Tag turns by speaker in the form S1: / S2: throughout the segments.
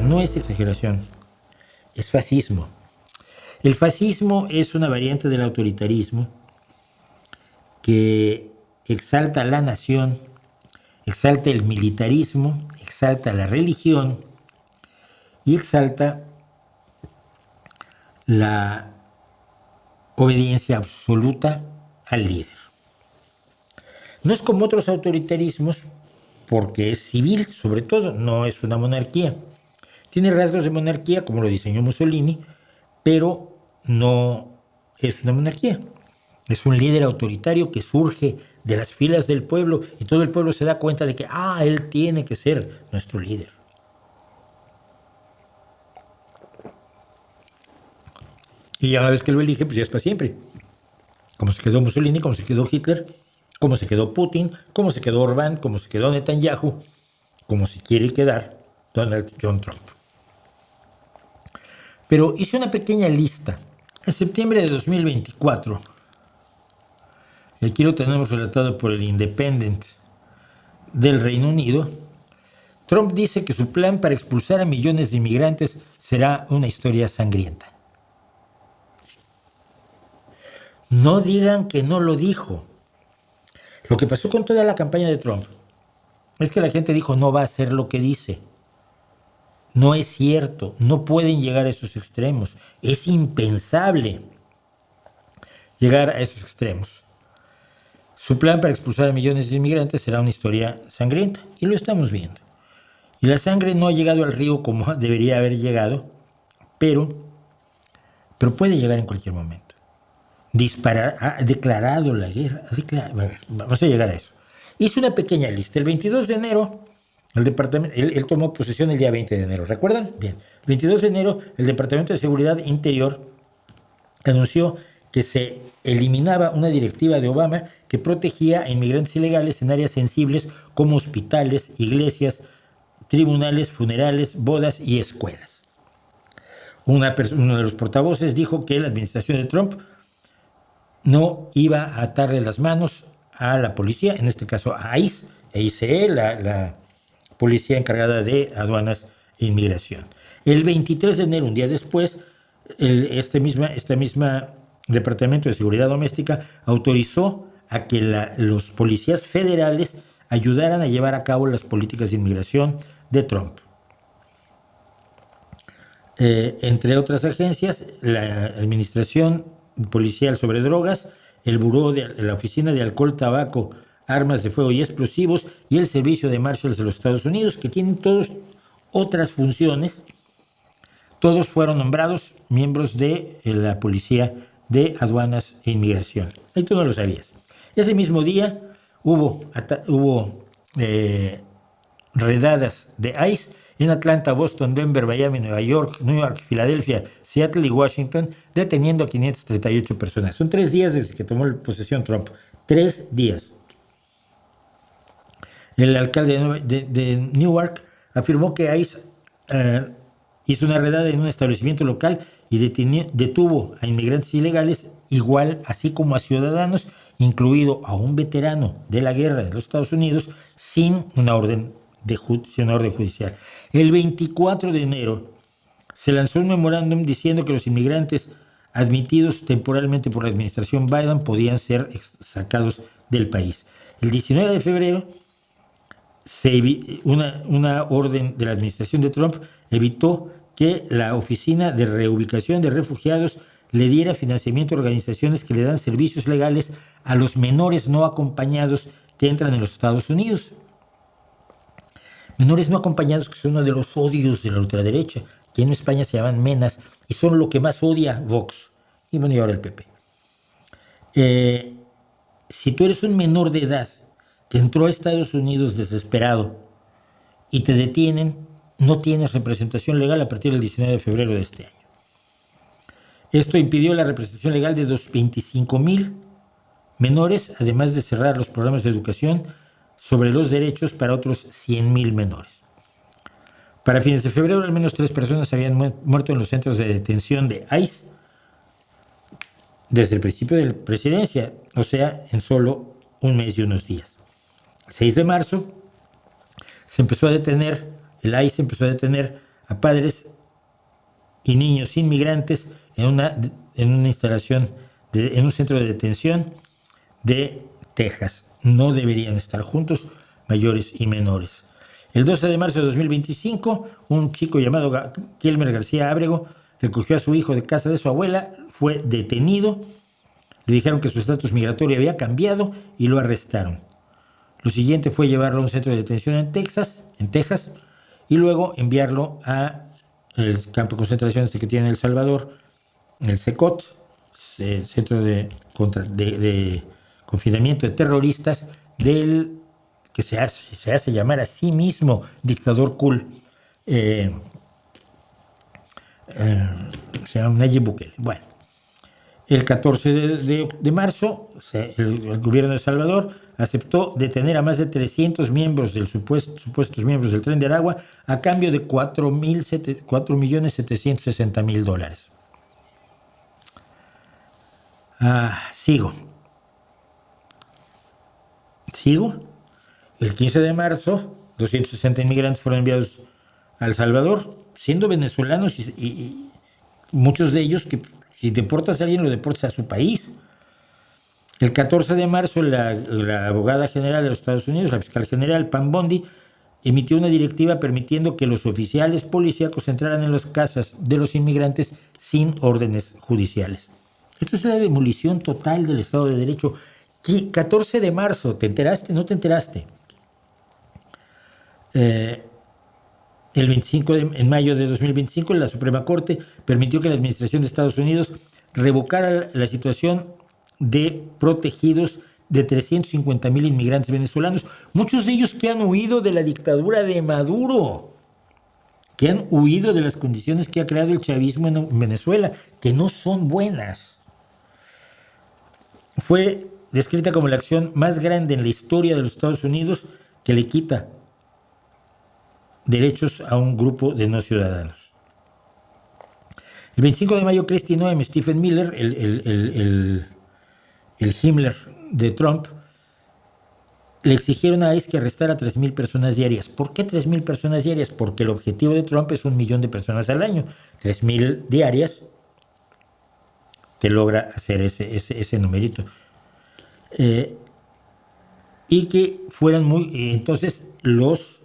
S1: No es exageración, es fascismo. El fascismo es una variante del autoritarismo que exalta la nación, exalta el militarismo, exalta la religión y exalta la obediencia absoluta al líder. No es como otros autoritarismos porque es civil, sobre todo, no es una monarquía. Tiene rasgos de monarquía, como lo diseñó Mussolini, pero no es una monarquía. Es un líder autoritario que surge de las filas del pueblo y todo el pueblo se da cuenta de que, él tiene que ser nuestro líder. Y ya una vez que lo elige, pues ya es para siempre. Como se quedó Mussolini, como se quedó Hitler, como se quedó Putin, como se quedó Orbán, como se quedó Netanyahu, como se quiere quedar Donald John Trump. Pero hice una pequeña lista. En septiembre de 2024, y aquí lo tenemos relatado por el Independent del Reino Unido, Trump dice que su plan para expulsar a millones de inmigrantes será una historia sangrienta. No digan que no lo dijo. Lo que pasó con toda la campaña de Trump es que la gente dijo no va a hacer lo que dice. No es cierto, no pueden llegar a esos extremos. Es impensable llegar a esos extremos. Su plan para expulsar a millones de inmigrantes será una historia sangrienta, y lo estamos viendo. Y la sangre no ha llegado al río como debería haber llegado, pero puede llegar en cualquier momento. Ha declarado la guerra. Vamos a llegar a eso. Hice una pequeña lista. El 22 de enero, el departamento, él tomó posesión el día 20 de enero. ¿Recuerdan? Bien. El 22 de enero, el Departamento de Seguridad Interior anunció que se eliminaba una directiva de Obama que protegía a inmigrantes ilegales en áreas sensibles como hospitales, iglesias, tribunales, funerales, bodas y escuelas. Uno de los portavoces dijo que la administración de Trump no iba a atarle las manos a la policía, en este caso a ICE, la policía encargada de aduanas e inmigración. El 23 de enero, un día después, este misma Departamento de Seguridad Doméstica autorizó a que los policías federales ayudaran a llevar a cabo las políticas de inmigración de Trump. Entre otras agencias, la Administración Policial sobre Drogas, el Buró de la Oficina de Alcohol, Tabaco, Armas de Fuego y Explosivos y el Servicio de Marshals de los Estados Unidos, que tienen todos otras funciones. Todos fueron nombrados miembros de la Policía de Aduanas e Inmigración. Y tú no lo sabías. Ese mismo día hubo redadas de ICE en Atlanta, Boston, Denver, Miami, Nueva York, Filadelfia, Seattle y Washington, deteniendo a 538 personas. Son 3 días desde que tomó posesión Trump. 3 días. El alcalde de Newark afirmó que ICE hizo una redada en un establecimiento local y detuvo a inmigrantes ilegales, igual así como a ciudadanos, incluido a un veterano de la guerra de los Estados Unidos, sin una orden judicial. El 24 de enero se lanzó un memorándum diciendo que los inmigrantes admitidos temporalmente por la administración Biden podían ser sacados del país. El 19 de febrero, una orden de la administración de Trump evitó que la Oficina de Reubicación de Refugiados le diera financiamiento a organizaciones que le dan servicios legales a los menores no acompañados que entran en los Estados Unidos. Menores no acompañados que son uno de los odios de la ultraderecha, que en España se llaman menas, y son lo que más odia Vox, y bueno, y ahora el PP. Si tú eres un menor de edad que entró a Estados Unidos desesperado y te detienen, no tienes representación legal a partir del 19 de febrero de este año. Esto impidió la representación legal de 25,000 menores, además de cerrar los programas de educación sobre los derechos para otros 100,000 menores. Para fines de febrero, al menos 3 personas habían muerto en los centros de detención de ICE desde el principio de la presidencia, o sea, en solo un mes y unos días. El 6 de marzo, el ICE empezó a detener a padres y niños inmigrantes en una instalación, en un centro de detención de Texas. No deberían estar juntos, mayores y menores. El 12 de marzo de 2025, un chico llamado Kelmer García Ábrego recogió a su hijo de casa de su abuela, fue detenido, le dijeron que su estatus migratorio había cambiado y lo arrestaron. Lo siguiente fue llevarlo a un centro de detención en Texas, y luego enviarlo a el campo de concentración que tiene en El Salvador, el CECOT, Centro de Confinamiento de Terroristas, del que se hace llamar a sí mismo dictador cool, se llama Nayib Bukele. Bueno, el 14 de marzo, el gobierno de El Salvador aceptó detener a más de 300 miembros supuestos miembros del Tren de Aragua a cambio de $4.760.000. Sigo. El 15 de marzo, 260 inmigrantes fueron enviados a El Salvador, siendo venezolanos y muchos de ellos que si deportas a alguien lo deportas a su país. El 14 de marzo, la abogada general de los Estados Unidos, la fiscal general Pam Bondi, emitió una directiva permitiendo que los oficiales policíacos entraran en las casas de los inmigrantes sin órdenes judiciales. Esto es la demolición total del Estado de Derecho. 14 de marzo, ¿te enteraste? ¿No te enteraste? El 25 de mayo de 2025, la Suprema Corte permitió que la Administración de Estados Unidos revocara la situación de protegidos de 350,000 inmigrantes venezolanos, muchos de ellos que han huido de la dictadura de Maduro, que han huido de las condiciones que ha creado el chavismo en Venezuela, que no son buenas. Fue descrita como la acción más grande en la historia de los Estados Unidos que le quita derechos a un grupo de no ciudadanos. El 25 de mayo, Kristi Noem, Stephen Miller, el Himmler de Trump, le exigieron a ICE que arrestara a 3,000 personas diarias. ¿Por qué 3,000 personas diarias? Porque el objetivo de Trump es 1 millón de personas al año. 3,000 diarias te logra hacer ese numerito. Y que fueran entonces los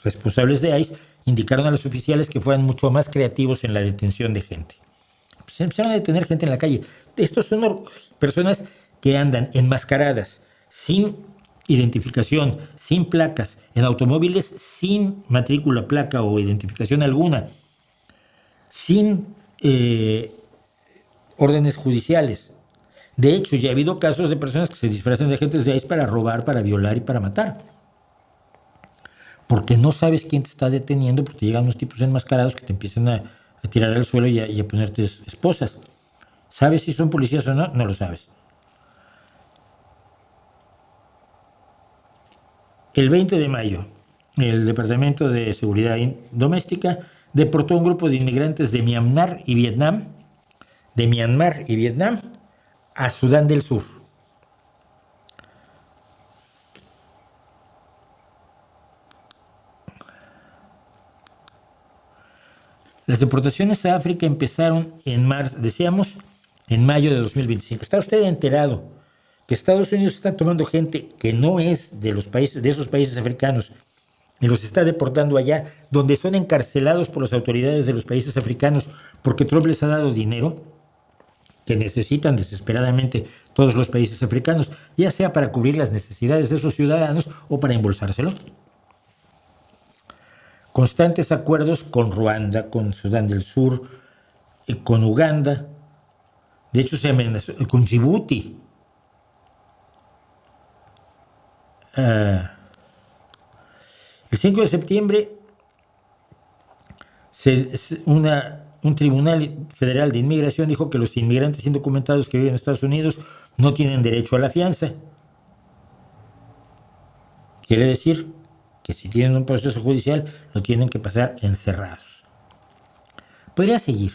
S1: responsables de ICE indicaron a los oficiales que fueran mucho más creativos en la detención de gente. Se empezaron a detener gente en la calle. Estos son personas que andan enmascaradas, sin identificación, sin placas, en automóviles sin matrícula, placa o identificación alguna, sin órdenes judiciales. De hecho, ya ha habido casos de personas que se disfrazan de agentes de ICE para robar, para violar y para matar. Porque no sabes quién te está deteniendo, porque llegan unos tipos enmascarados que te empiezan a tirar al suelo y a ponerte esposas. ¿Sabes si son policías o no? No lo sabes. El 20 de mayo, el Departamento de Seguridad Doméstica deportó a un grupo de inmigrantes de Myanmar y Vietnam, a Sudán del Sur. Las deportaciones a África empezaron en marzo, decíamos, en mayo de 2025. ¿Está usted enterado que Estados Unidos está tomando gente que no es de esos países africanos y los está deportando allá, donde son encarcelados por las autoridades de los países africanos porque Trump les ha dado dinero que necesitan desesperadamente todos los países africanos, ya sea para cubrir las necesidades de esos ciudadanos o para embolsárselo? Constantes acuerdos con Ruanda, con Sudán del Sur, con Uganda, de hecho se amenazó con Djibouti. El 5 de septiembre, un tribunal federal de inmigración dijo que los inmigrantes indocumentados que viven en Estados Unidos no tienen derecho a la fianza. Quiere decir que si tienen un proceso judicial, lo tienen que pasar encerrados. Podría seguir.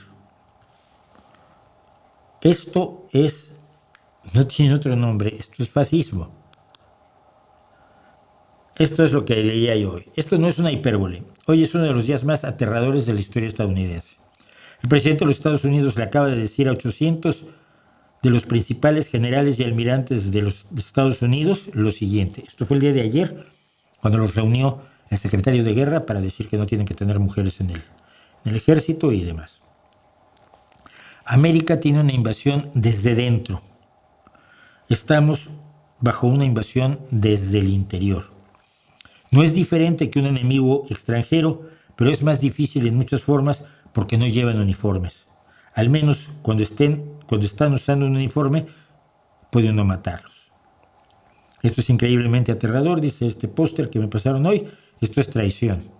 S1: Esto no tiene otro nombre, esto es fascismo. Esto es lo que leía yo hoy. Esto no es una hipérbole. Hoy es uno de los días más aterradores de la historia estadounidense. El presidente de los Estados Unidos le acaba de decir a 800 de los principales generales y almirantes de los Estados Unidos lo siguiente. Esto fue el día de ayer, cuando los reunió el secretario de Guerra para decir que no tienen que tener mujeres en el ejército y demás. América tiene una invasión desde dentro. Estamos bajo una invasión desde el interior. No es diferente que un enemigo extranjero, pero es más difícil en muchas formas porque no llevan uniformes. Al menos cuando están usando un uniforme, puede uno matarlos. Esto es increíblemente aterrador, dice este póster que me pasaron hoy. Esto es traición.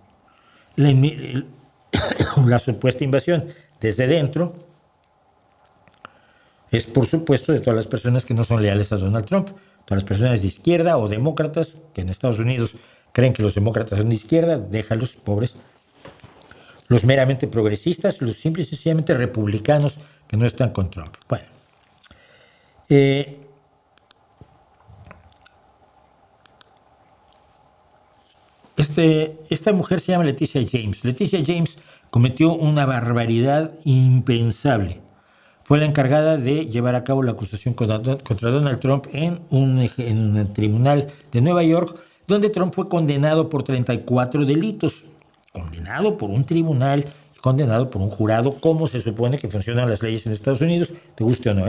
S1: La supuesta invasión desde dentro es, por supuesto, de todas las personas que no son leales a Donald Trump. Todas las personas de izquierda o demócratas, que en Estados Unidos creen que los demócratas son de izquierda, déjalos, pobres. Los meramente progresistas, los simple y sencillamente republicanos que no están con Trump. Bueno, esta mujer se llama Leticia James. Leticia James cometió una barbaridad impensable. Fue la encargada de llevar a cabo la acusación contra Donald Trump en un tribunal de Nueva York, donde Trump fue condenado por 34 delitos. Condenado por un tribunal, condenado por un jurado, como se supone que funcionan las leyes en Estados Unidos, te guste o no,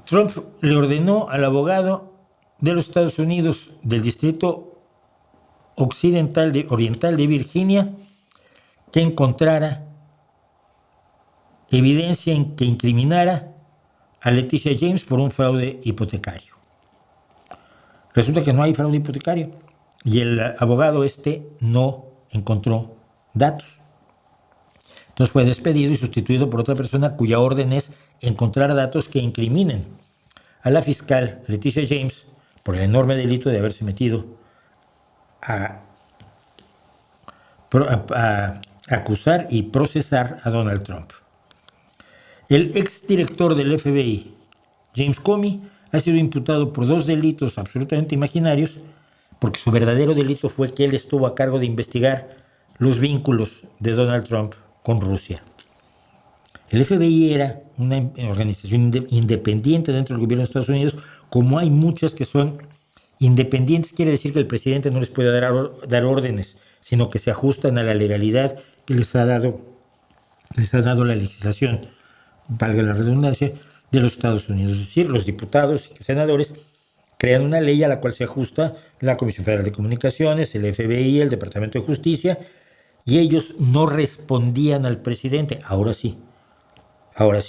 S1: Trump le ordenó al abogado de los Estados Unidos del Distrito Oriental de Virginia que encontrara evidencia en que incriminara a Leticia James por un fraude hipotecario. Resulta que no hay fraude hipotecario y el abogado no encontró datos. Entonces fue despedido y sustituido por otra persona cuya orden es encontrar datos que incriminen a la fiscal Leticia James por el enorme delito de haberse metido a acusar y procesar a Donald Trump. El exdirector del FBI, James Comey, ha sido imputado por 2 delitos absolutamente imaginarios, porque su verdadero delito fue que él estuvo a cargo de investigar los vínculos de Donald Trump con Rusia. El FBI era una organización independiente dentro del gobierno de Estados Unidos, como hay muchas que son independientes, quiere decir que el presidente no les puede dar órdenes, sino que se ajustan a la legalidad que les ha dado la legislación, valga la redundancia, de los Estados Unidos. Es decir, los diputados y senadores crean una ley a la cual se ajusta la Comisión Federal de Comunicaciones, el FBI, el Departamento de Justicia, y ellos no respondían al presidente. Ahora sí,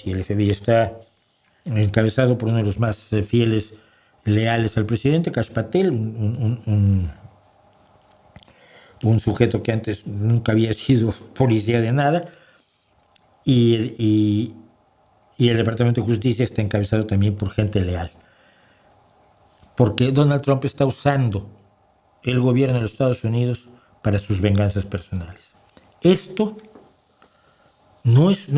S1: el FBI está encabezado por uno de los más fieles, leales al presidente, Kash Patel, un sujeto que antes nunca había sido policía de nada, y el Departamento de Justicia está encabezado también por gente leal. Porque Donald Trump está usando el gobierno de los Estados Unidos para sus venganzas personales. Esto no es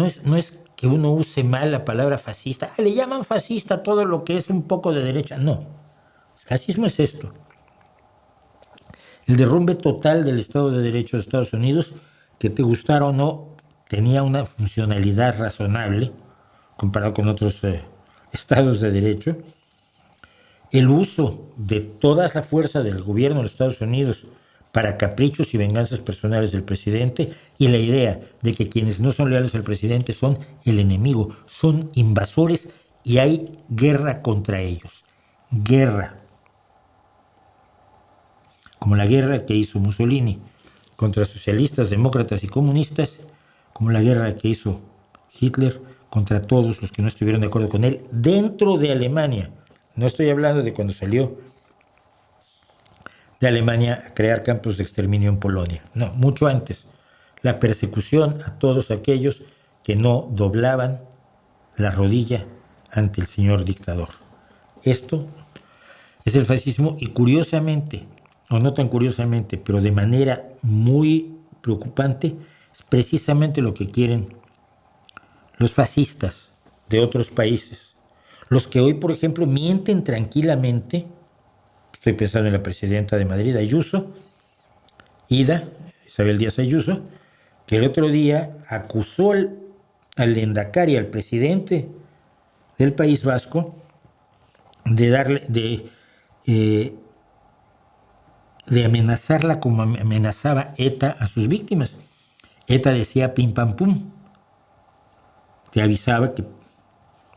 S1: que uno use mal la palabra fascista. Le llaman fascista a todo lo que es un poco de derecha. No, fascismo es esto. El derrumbe total del Estado de Derecho de Estados Unidos, que te gustara o no, tenía una funcionalidad razonable comparado con otros estados de derecho. El uso de toda la fuerza del gobierno de los Estados Unidos para caprichos y venganzas personales del presidente, y la idea de que quienes no son leales al presidente son el enemigo, son invasores y hay guerra contra ellos. Guerra. Como la guerra que hizo Mussolini contra socialistas, demócratas y comunistas, como la guerra que hizo Hitler contra todos los que no estuvieron de acuerdo con él dentro de Alemania. No estoy hablando de cuando salió de Alemania a crear campos de exterminio en Polonia. No, mucho antes. La persecución a todos aquellos que no doblaban la rodilla ante el señor dictador. Esto es el fascismo y curiosamente, o no tan curiosamente, pero de manera muy preocupante, es precisamente lo que quieren los fascistas de otros países, Los que hoy, por ejemplo, mienten tranquilamente, estoy pensando en la presidenta de Madrid, Ayuso, Isabel Díaz Ayuso, que el otro día acusó al Lehendakari, al presidente del País Vasco, de amenazarla como amenazaba ETA a sus víctimas. ETA decía pim pam pum, te avisaba que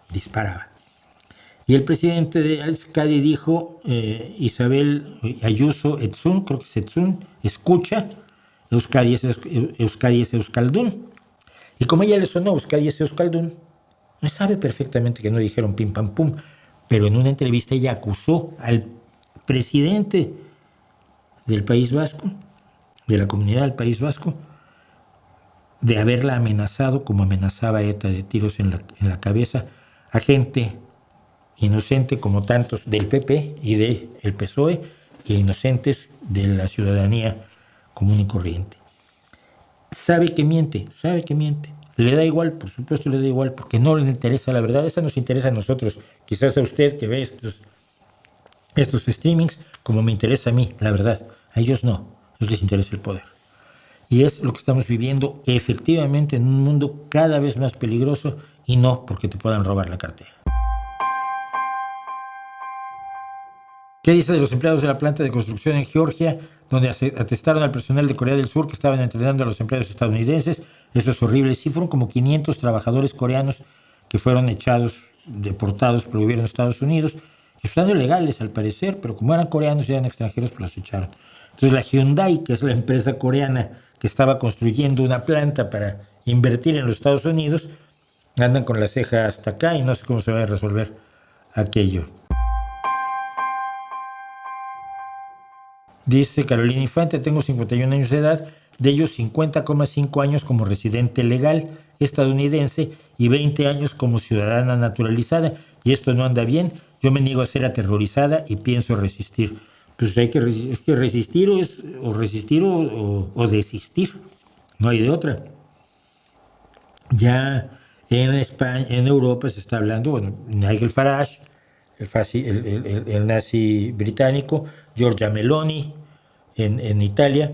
S1: disparaba. Y el presidente de Euskadi dijo, Isabel Ayuso Etzún, creo que es Etzún, escucha, Euskadi es Euskaldún. Y como ella le sonó Euskadi es Euskaldún, sabe perfectamente que no dijeron pim pam pum, pero en una entrevista ella acusó al presidente del País Vasco, de la comunidad del País Vasco, de haberla amenazado como amenazaba ETA, de tiros en la cabeza a gente inocente como tantos del PP y del PSOE, e inocentes de la ciudadanía común y corriente. Sabe que miente. Le da igual, por supuesto le da igual, porque no le interesa la verdad. Esa nos interesa a nosotros, quizás a usted que ve estos streamings, como me interesa a mí, la verdad. A ellos no, a ellos les interesa el poder. Y es lo que estamos viviendo efectivamente en un mundo cada vez más peligroso, y no porque te puedan robar la cartera. ¿Qué dice de los empleados de la planta de construcción en Georgia, donde atestaron al personal de Corea del Sur que estaban entrenando a los empleados estadounidenses? Eso es horrible. Sí, fueron como 500 trabajadores coreanos que fueron deportados por el gobierno de Estados Unidos, estando legales al parecer, pero como eran coreanos y eran extranjeros, pues los echaron. Entonces la Hyundai, que es la empresa coreana que estaba construyendo una planta para invertir en los Estados Unidos, andan con la ceja hasta acá y no sé cómo se va a resolver aquello. Dice Carolina Infante, tengo 51 años de edad, de ellos 50,5 años como residente legal estadounidense y 20 años como ciudadana naturalizada, y esto no anda bien. Yo me niego a ser aterrorizada y pienso resistir. Pues hay que resistir o desistir, no hay de otra. Ya en España, en Europa se está hablando, bueno, Nigel Farage, el nazi británico, Giorgia Meloni en Italia,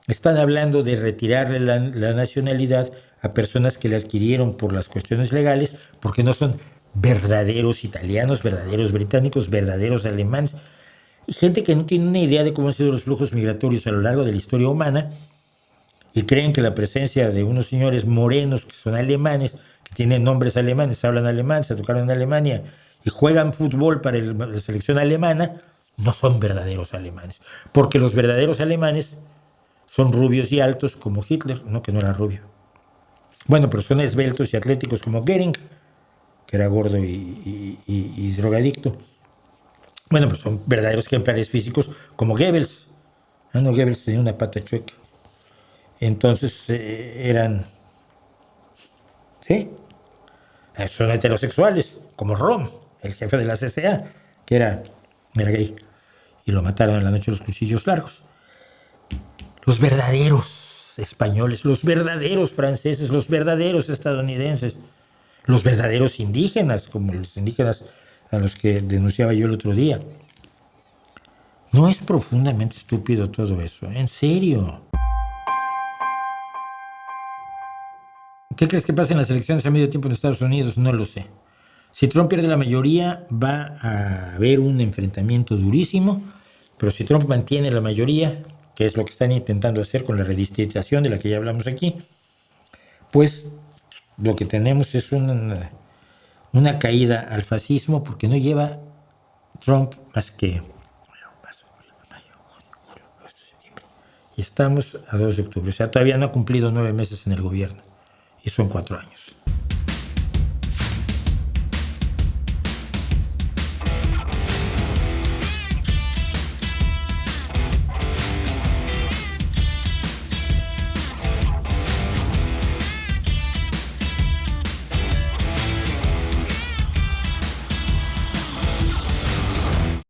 S1: están hablando de retirarle la nacionalidad a personas que la adquirieron por las cuestiones legales, porque no son verdaderos italianos, verdaderos británicos, verdaderos alemanes, y gente que no tiene una idea de cómo han sido los flujos migratorios a lo largo de la historia humana, y creen que la presencia de unos señores morenos que son alemanes, que tienen nombres alemanes, hablan alemán, se educaron en Alemania y juegan fútbol para la selección alemana, no son verdaderos alemanes. Porque los verdaderos alemanes son rubios y altos como Hitler, no, que no era rubio. Bueno, pero son esbeltos y atléticos como Goering, que era gordo y drogadicto. Bueno, pues son verdaderos ejemplares físicos como Goebbels. No, Goebbels tenía una pata chueca. Entonces eran, ¿sí? Son heterosexuales, como Rom, el jefe de la CCA, que era gay, y lo mataron en la noche de los cuchillos largos. Los verdaderos españoles, los verdaderos franceses, los verdaderos estadounidenses, los verdaderos indígenas, como los indígenas a los que denunciaba yo el otro día. ¿No es profundamente estúpido todo eso? En serio. ¿Qué crees que pasa en las elecciones a medio tiempo en Estados Unidos? No lo sé. Si Trump pierde la mayoría, va a haber un enfrentamiento durísimo, pero si Trump mantiene la mayoría, que es lo que están intentando hacer con la redistribución de la que ya hablamos aquí, pues lo que tenemos es una caída al fascismo, porque no lleva Trump más que y estamos a 2 de octubre, o sea, todavía no ha cumplido 9 meses en el gobierno, y son 4 años.